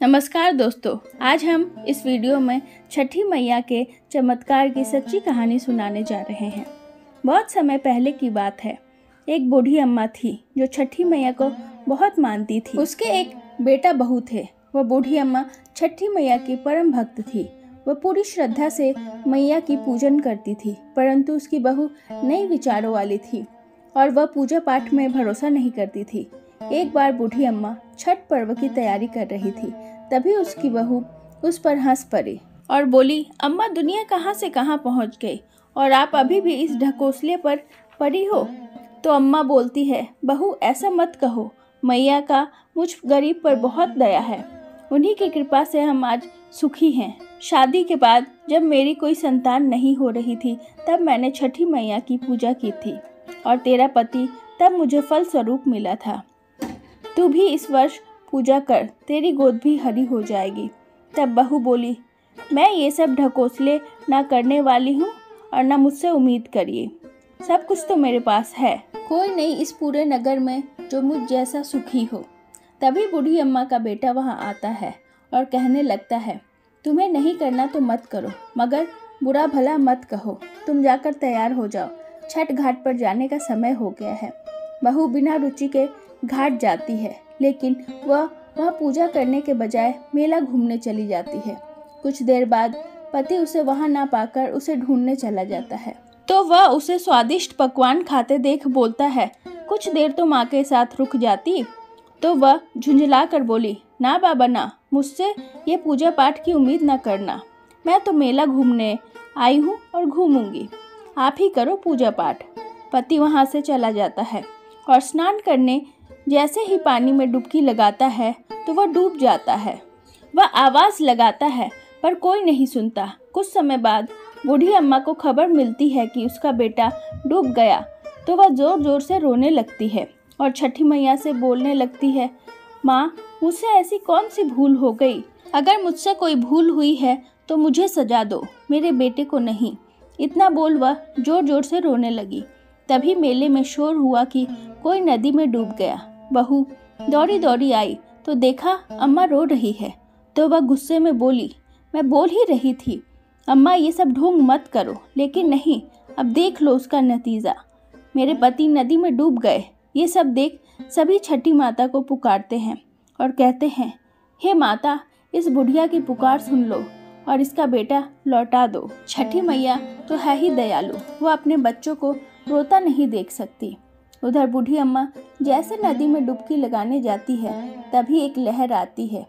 नमस्कार दोस्तों, आज हम इस वीडियो में छठी मैया के चमत्कार की सच्ची कहानी सुनाने जा रहे हैं। बहुत समय पहले की बात है। एक बूढ़ी अम्मा थी जो छठी मैया को बहुत मानती थी। उसके एक बेटा बहू थे। वह बूढ़ी अम्मा छठी मैया की परम भक्त थी। वह पूरी श्रद्धा से मैया की पूजन करती थी, परंतु उसकी बहू नए विचारों वाली थी और वह पूजा पाठ में भरोसा नहीं करती थी। एक बार बूढ़ी अम्मा छठ पर्व की तैयारी कर रही थी, तभी उसकी बहू उस पर हंस पड़ी और बोली, अम्मा दुनिया कहाँ से कहाँ पहुँच गई और आप अभी भी इस ढकोसले पर पड़ी हो। तो अम्मा बोलती है, बहू ऐसा मत कहो, मैया का मुझ गरीब पर बहुत दया है। उन्हीं की कृपा से हम आज सुखी हैं। शादी के बाद जब मेरी कोई संतान नहीं हो रही थी, तब मैंने छठी मैया की पूजा की थी और तेरा पति तब मुझे फल स्वरूप मिला था। तू भी इस वर्ष पूजा कर, तेरी गोद भी हरी हो जाएगी। तब बहू बोली, मैं ये सब ढकोसले ना करने वाली हूँ और ना मुझसे उम्मीद करिए। सब कुछ तो मेरे पास है, कोई नहीं इस पूरे नगर में जो मुझ जैसा सुखी हो। तभी बूढ़ी अम्मा का बेटा वहाँ आता है और कहने लगता है, तुम्हें नहीं करना तो मत करो, मगर बुरा भला मत कहो। तुम जाकर तैयार हो जाओ, छठ घाट पर जाने का समय हो गया है। बहू बिना रुचि के घाट जाती है, लेकिन वह वहाँ पूजा करने के बजाय मेला घूमने चली जाती है। कुछ देर बाद पति उसे वहाँ ना पाकर उसे ढूंढने चला जाता है, तो वह उसे स्वादिष्ट पकवान खाते देख बोलता है, कुछ देर तो माँ के साथ रुक जाती। तो वह झुंझला कर बोली, ना बाबा ना, मुझसे ये पूजा पाठ की उम्मीद ना करना। मैं तो मेला घूमने आई हूँ और घूमूंगी, आप ही करो पूजा पाठ। पति वहाँ से चला जाता है और स्नान करने जैसे ही पानी में डुबकी लगाता है तो वह डूब जाता है। वह आवाज़ लगाता है पर कोई नहीं सुनता। कुछ समय बाद बूढ़ी अम्मा को खबर मिलती है कि उसका बेटा डूब गया, तो वह जोर जोर से रोने लगती है और छठी मैया से बोलने लगती है, माँ मुझसे ऐसी कौन सी भूल हो गई? अगर मुझसे कोई भूल हुई है तो मुझे सजा दो, मेरे बेटे को नहीं। इतना बोल वह जोर जोर से रोने लगी। तभी मेले में शोर हुआ कि कोई नदी में डूब गया। बहू दौड़ी दौड़ी आई तो देखा अम्मा रो रही है, तो वह गुस्से में बोली, मैं बोल ही रही थी अम्मा ये सब ढोंग मत करो, लेकिन नहीं, अब देख लो उसका नतीजा। मेरे पति नदी में डूब गए। ये सब देख सभी छठी माता को पुकारते हैं और कहते हैं, हे माता, इस बुढ़िया की पुकार सुन लो और इसका बेटा लौटा दो। छठी मैया तो है ही दयालु, वो अपने बच्चों को रोता नहीं देख सकती। उधर बूढ़ी अम्मा जैसे नदी में डुबकी लगाने जाती है, तभी एक लहर आती है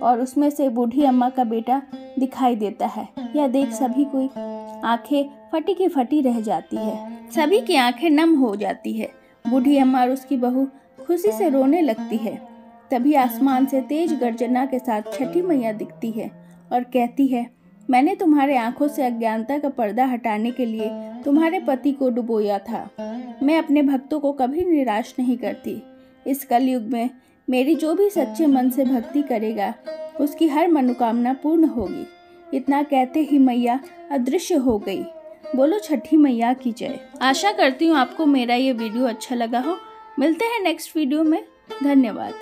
और उसमें से बूढ़ी अम्मा का बेटा दिखाई देता है। यह देख सभी कोई आंखें फटी की फटी रह जाती है, सभी की आंखें नम हो जाती है। बूढ़ी अम्मा और उसकी बहू खुशी से रोने लगती है। तभी आसमान से तेज गर्जना के साथ छठी मैया दिखती है और कहती है, मैंने तुम्हारे आंखों से अज्ञानता का पर्दा हटाने के लिए तुम्हारे पति को डुबोया था। मैं अपने भक्तों को कभी निराश नहीं करती। इस कलयुग में मेरी जो भी सच्चे मन से भक्ति करेगा, उसकी हर मनोकामना पूर्ण होगी। इतना कहते ही मैया अदृश्य हो गई। बोलो छठी मैया की जय। आशा करती हूँ आपको मेरा ये वीडियो अच्छा लगा हो। मिलते हैं नेक्स्ट वीडियो में। धन्यवाद।